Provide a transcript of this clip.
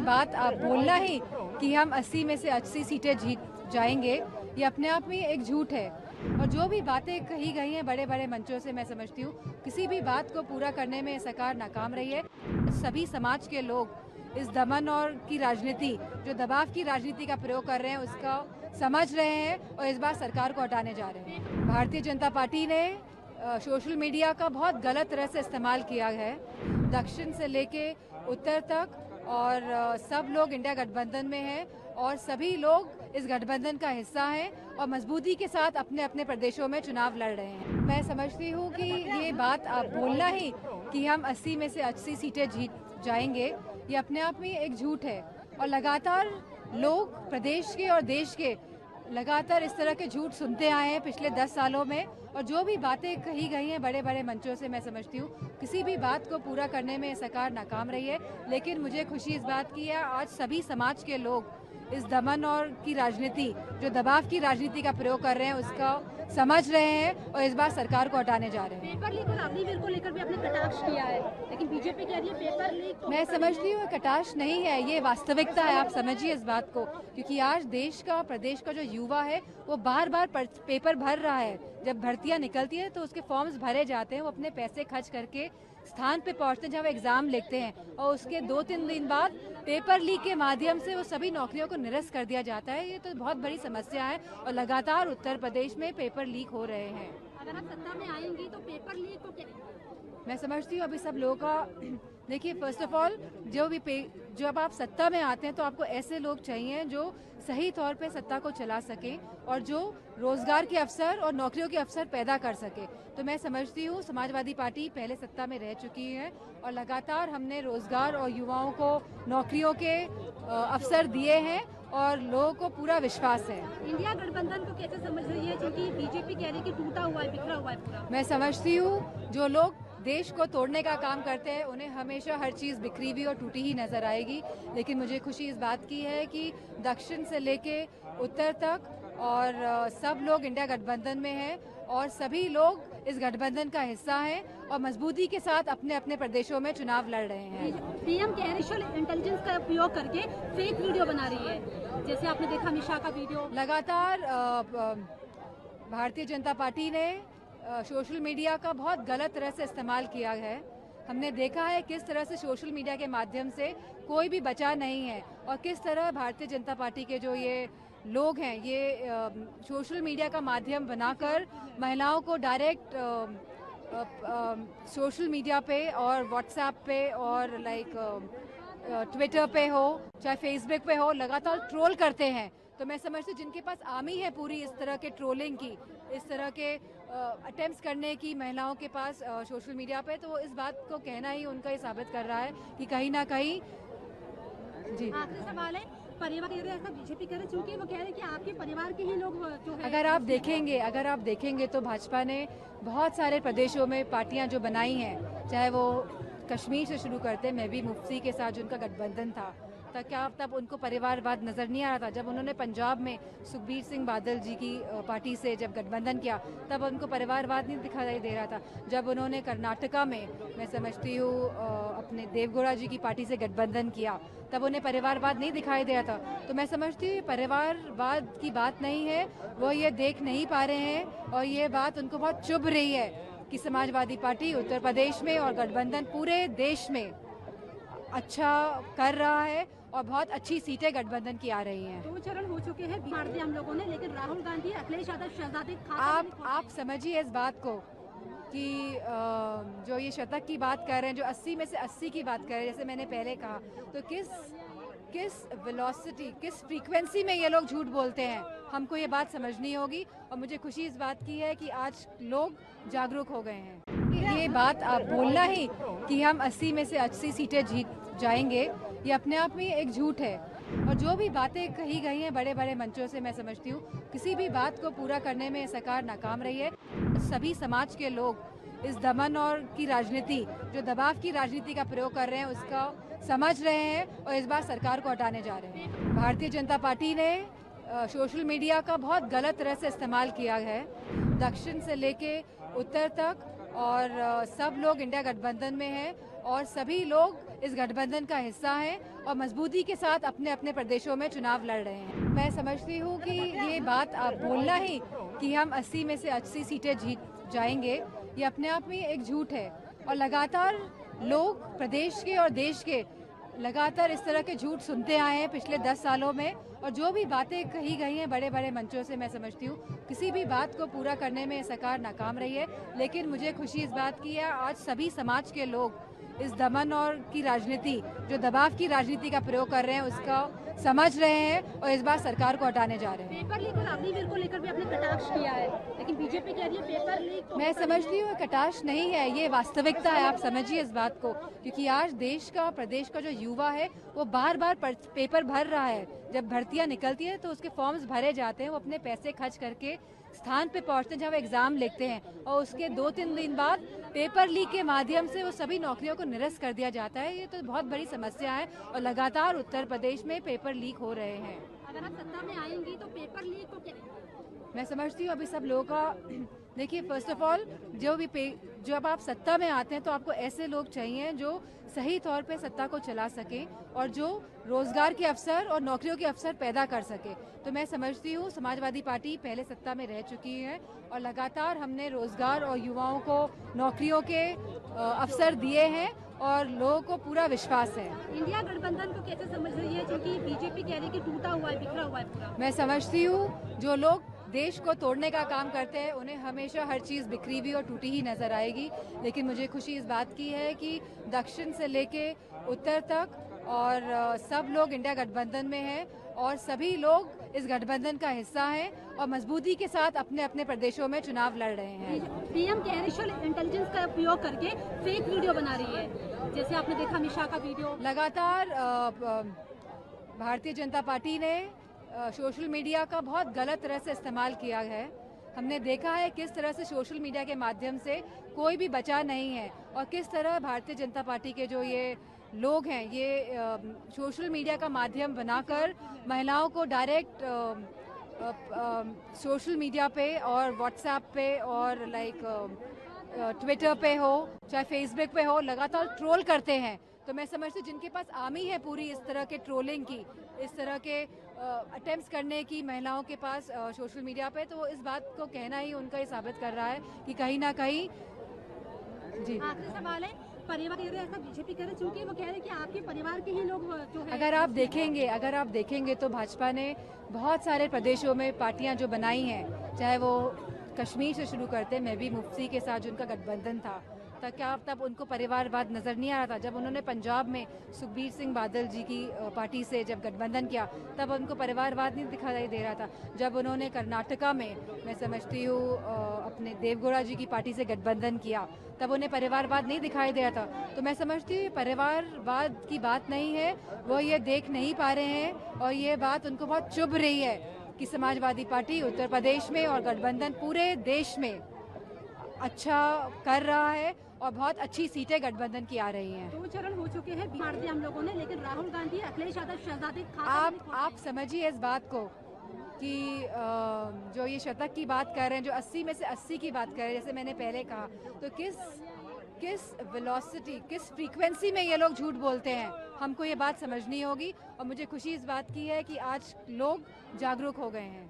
बात आप बोलना ही कि हम 80 में से 80 सीटें जीत जाएंगे, ये अपने आप में एक झूठ है। और जो भी बातें कही गई हैं बड़े बड़े मंचों से, मैं समझती हूँ किसी भी बात को पूरा करने में सरकार नाकाम रही है। सभी समाज के लोग इस दमन और की राजनीति, जो दबाव की राजनीति का प्रयोग कर रहे हैं, उसका समझ रहे हैं और इस बार सरकार को हटाने जा रहे हैं। भारतीय जनता पार्टी ने सोशल मीडिया का बहुत गलत तरह से इस्तेमाल किया है। दक्षिण से लेके उत्तर तक और सब लोग इंडिया गठबंधन में हैं और सभी लोग इस गठबंधन का हिस्सा हैं और मजबूती के साथ अपने अपने प्रदेशों में चुनाव लड़ रहे हैं। मैं समझती हूँ कि ये बात आप बोलना ही कि हम 80 में से 80 सीटें जीत जाएंगे, ये अपने आप में एक झूठ है। और लगातार लोग प्रदेश के और देश के लगातार इस तरह के झूठ सुनते आए हैं पिछले 10 सालों में। और जो भी बातें कही गई हैं बड़े बड़े मंचों से, मैं समझती हूँ किसी भी बात को पूरा करने में सरकार नाकाम रही है। लेकिन मुझे खुशी इस बात की है, आज सभी समाज के लोग इस दमन और की राजनीति, जो दबाव की राजनीति का प्रयोग कर रहे हैं, उसका समझ रहे हैं और इस बार सरकार को हटाने जा रहे हैं। पेपर लीक और अग्निवीर को लेकर भी आपने कटाक्ष किया है, लेकिन बीजेपी कह रही है पेपर लीक। मैं समझती हूँ कटाक्ष नहीं है, ये वास्तविकता है। आप समझिए इस बात को, क्योंकि आज देश का, प्रदेश का जो युवा है वो बार बार पेपर भर रहा है। जब भर्तियां निकलती है तो उसके फॉर्म्स भरे जाते हैं, वो अपने पैसे खर्च करके स्थान पे पहुंचते हैं जहाँ वो एग्जाम लिखते हैं और उसके 2-3 दिन बाद पेपर लीक के माध्यम से वो सभी नौकरियों को निरस्त कर दिया जाता है। ये तो बहुत बड़ी समस्या है और लगातार उत्तर प्रदेश में पेपर लीक हो रहे हैं। अगर आप सत्ता में आएंगी तो पेपर लीक को मैं समझती हूँ अभी सब लोगों का देखिए, फर्स्ट ऑफ ऑल जब आप सत्ता में आते हैं तो आपको ऐसे लोग चाहिए जो सही तौर पे सत्ता को चला सके और जो रोजगार के अवसर और नौकरियों के अवसर पैदा कर सके। तो मैं समझती हूँ समाजवादी पार्टी पहले सत्ता में रह चुकी है और लगातार हमने रोजगार और युवाओं को नौकरियों के अवसर दिए हैं और लोगों को पूरा विश्वास है। इंडिया गठबंधन को कैसे समझ रही है, क्योंकि बीजेपी कह रही है कि टूटा हुआ है, बिखरा हुआ है पूरा। मैं समझती हूँ जो लोग देश को तोड़ने का काम करते हैं उन्हें हमेशा हर चीज़ बिखरी हुई और टूटी ही नजर आएगी। लेकिन मुझे खुशी इस बात की है कि दक्षिण से लेके उत्तर तक और सब लोग इंडिया गठबंधन में हैं और सभी लोग इस गठबंधन का हिस्सा हैं और मजबूती के साथ अपने अपने प्रदेशों में चुनाव लड़ रहे हैं। पीएम कैरिशल इंटेलिजेंस का उपयोग करके फेक वीडियो बना रही है, जैसे आपने देखा निशा का वीडियो। लगातार भारतीय जनता पार्टी ने सोशल मीडिया का बहुत गलत तरह से इस्तेमाल किया है। हमने देखा है किस तरह से सोशल मीडिया के माध्यम से कोई भी बचा नहीं है और किस तरह भारतीय जनता पार्टी के जो ये लोग हैं ये सोशल मीडिया का माध्यम बनाकर महिलाओं को डायरेक्ट सोशल मीडिया पे और व्हाट्सएप पे और ट्विटर पे हो चाहे फेसबुक पे हो लगातार ट्रोल करते हैं। तो मैं समझती हूँ जिनके पास आर्मी है पूरी इस तरह के ट्रोलिंग की, इस तरह के अटेम्प्ट्स करने की महिलाओं के पास सोशल मीडिया पे, तो इस बात को कहना ही उनका ये साबित कर रहा है कि कहीं ना कहीं। जी, आखिरी सवाल है, परिवार कह रहे हैं ऐसा बीजेपी कह रहे, क्योंकि वो कह रहे हैं कि आपके परिवार के ही लोग जो है। अगर आप देखेंगे तो भाजपा ने बहुत सारे प्रदेशों में पार्टियां जो बनाई हैं, चाहे वो कश्मीर से शुरू करते, मैं भी मुफ्ती के साथ जो उनका गठबंधन था, तब उनको परिवारवाद नजर नहीं आ रहा था। जब उन्होंने पंजाब में सुखबीर सिंह बादल जी की पार्टी से जब गठबंधन किया तब उनको परिवारवाद नहीं दिखाई दे रहा था। जब उन्होंने कर्नाटका में, मैं समझती हूँ अपने देवगौड़ा जी की पार्टी से गठबंधन किया तब उन्हें परिवारवाद नहीं दिखाई दे रहा था। तो मैं समझती हूँ परिवारवाद की बात नहीं है, वो ये देख नहीं पा रहे हैं और ये बात उनको बहुत चुभ रही है कि समाजवादी पार्टी उत्तर प्रदेश में और गठबंधन पूरे देश में अच्छा कर रहा है और बहुत अच्छी सीटें गठबंधन की आ रही हैं। 2 चरण हो चुके हैं, मार दिया हम लोगों ने, लेकिन राहुल गांधी, अखिलेश यादव, शहजादी आप समझिए इस बात को कि जो ये शतक की बात कर रहे हैं, जो 80 में से 80 की बात कर रहे हैं, जैसे मैंने पहले कहा, तो किस वेलोसिटी, किस फ्रीक्वेंसी में ये लोग झूठ बोलते हैं, हमको ये बात समझनी होगी। और मुझे खुशी इस बात की है कि आज लोग जागरूक हो गए हैं। ये बात आप बोलना ही कि हम 80 में से 80 सीटें जीत जाएंगे, ये अपने आप में एक झूठ है। और जो भी बातें कही गई हैं बड़े बड़े मंचों से, मैं समझती हूँ किसी भी बात को पूरा करने में सरकार नाकाम रही है। सभी समाज के लोग इस दमन और की राजनीति, जो दबाव की राजनीति का प्रयोग कर रहे हैं, उसका समझ रहे हैं और इस बार सरकार को हटाने जा रहे हैं। भारतीय जनता पार्टी ने सोशल मीडिया का बहुत गलत तरह से इस्तेमाल किया है। दक्षिण से लेके उत्तर तक और सब लोग इंडिया गठबंधन में हैं और सभी लोग इस गठबंधन का हिस्सा हैं और मजबूती के साथ अपने अपने प्रदेशों में चुनाव लड़ रहे हैं। मैं समझती हूँ कि ये बात आप बोलना ही कि हम 80 में से 80 सीटें जीत जाएंगे, ये अपने आप में एक झूठ है। और लगातार लोग प्रदेश के और देश के लगातार इस तरह के झूठ सुनते आए हैं पिछले 10 सालों में, और जो भी बातें कही गई हैं बड़े बड़े मंचों से, मैं समझती हूँ किसी भी बात को पूरा करने में सरकार नाकाम रही है। लेकिन मुझे खुशी इस बात की है, आज सभी समाज के लोग इस दमन और की राजनीति, जो दबाव की राजनीति का प्रयोग कर रहे हैं, उसका समझ रहे हैं और इस बार सरकार को हटाने जा रहे हैं। पेपर लीक और अग्निवीर को लेकर भी आपने कटाक्ष किया है, लेकिन बीजेपी कह रही है पेपर लीक मैं समझती हूँ कटाक्ष नहीं है, ये वास्तविकता है। आप समझिए इस बात को, क्योंकि आज देश का, प्रदेश का जो युवा है वो बार बार पेपर भर रहा है। जब भर्तियां निकलती है तो उसके फॉर्म्स भरे जाते हैं, वो अपने पैसे खर्च करके स्थान पे पहुंचते हैं जहाँ वो एग्जाम लिखते हैं, और उसके 2-3 दिन बाद पेपर लीक के माध्यम से वो सभी नौकरियों को निरस्त कर दिया जाता है। ये तो बहुत बड़ी समस्या है और लगातार उत्तर प्रदेश में पेपर लीक हो रहे हैं। अगर आप सत्ता में आएंगी तो पेपर लीक को क्या? मैं समझती हूँ अभी सब लोगों का देखिए, फर्स्ट ऑफ ऑल जब आप सत्ता में आते हैं तो आपको ऐसे लोग चाहिए जो सही तौर पे सत्ता को चला सकें और जो रोजगार के अवसर और नौकरियों के अवसर पैदा कर सके। तो मैं समझती हूँ समाजवादी पार्टी पहले सत्ता में रह चुकी है और लगातार हमने रोजगार और युवाओं को नौकरियों के अवसर दिए हैं और लोगों को पूरा विश्वास है। इंडिया गठबंधन को कैसे समझ रही है, क्योंकि बीजेपी कह रही है कि टूटा हुआ है, बिखरा हुआ है पूरा? मैं समझती हूँ जो लोग देश को तोड़ने का काम करते हैं उन्हें हमेशा हर चीज़ बिखरी हुई और टूटी ही नजर आएगी। लेकिन मुझे खुशी इस बात की है कि दक्षिण से लेके उत्तर तक और सब लोग इंडिया गठबंधन में हैं और सभी लोग इस गठबंधन का हिस्सा हैं और मजबूती के साथ अपने अपने प्रदेशों में चुनाव लड़ रहे हैं। पीएम आर्टिफिशियल इंटेलिजेंस का उपयोग करके फेक वीडियो बना रही है, जैसे आपने देखा निशा का वीडियो। लगातार भारतीय जनता पार्टी ने सोशल मीडिया का बहुत गलत तरह से इस्तेमाल किया है। हमने देखा है किस तरह से सोशल मीडिया के माध्यम से कोई भी बचा नहीं है और किस तरह भारतीय जनता पार्टी के जो ये लोग हैं ये सोशल मीडिया का माध्यम बनाकर महिलाओं को डायरेक्ट सोशल मीडिया पे और व्हाट्सएप पे और ट्विटर पे हो चाहे फेसबुक पे हो लगातार ट्रोल करते हैं। तो मैं समझती हूँ जिनके पास आर्मी है पूरी इस तरह के ट्रोलिंग की, इस तरह के अटेम्प्ट्स करने की महिलाओं के पास सोशल मीडिया पे, तो इस बात को कहना ही उनका ही साबित कर रहा है कि कहीं ना कहीं। जी, आखिरी सवाल है, परिवार कह रहे हैं ऐसा बीजेपी कह रहे हैं, क्योंकि वो कह रहे हैं कि आपके परिवार के ही लोग जो है। अगर आप देखेंगे तो भाजपा ने बहुत सारे प्रदेशों में पार्टियां जो बनाई हैं, चाहे वो कश्मीर से शुरू करते, मैं भी मुफ्ती के साथ जो उनका गठबंधन था, तब उनको परिवारवाद नजर नहीं आ रहा था। जब उन्होंने पंजाब में सुखबीर सिंह बादल जी की पार्टी से जब गठबंधन किया तब उनको परिवारवाद नहीं दिखाई दे रहा था। जब उन्होंने कर्नाटका में, मैं समझती हूँ अपने देवगौड़ा जी की पार्टी से गठबंधन किया तब उन्हें परिवारवाद नहीं दिखाई दे रहा था। तो मैं समझती हूँ परिवारवाद की बात नहीं है, वो ये देख नहीं पा रहे हैं और ये बात उनको बहुत चुभ रही है कि समाजवादी पार्टी उत्तर प्रदेश में और गठबंधन पूरे देश में अच्छा कर रहा है और बहुत अच्छी सीटें गठबंधन की आ रही हैं। 2 चरण हो चुके हैं बिहार में हम लोगों ने, लेकिन राहुल गांधी, अखिलेश यादव, शहजादी आप समझिए इस बात को कि जो ये शतक की बात कर रहे हैं, जो 80 में से 80 की बात कर रहे हैं, जैसे मैंने पहले कहा, तो किस वेलोसिटी, किस फ्रीक्वेंसी में ये लोग झूठ बोलते हैं, हमको ये बात समझनी होगी। और मुझे खुशी इस बात की है कि आज लोग जागरूक हो गए हैं।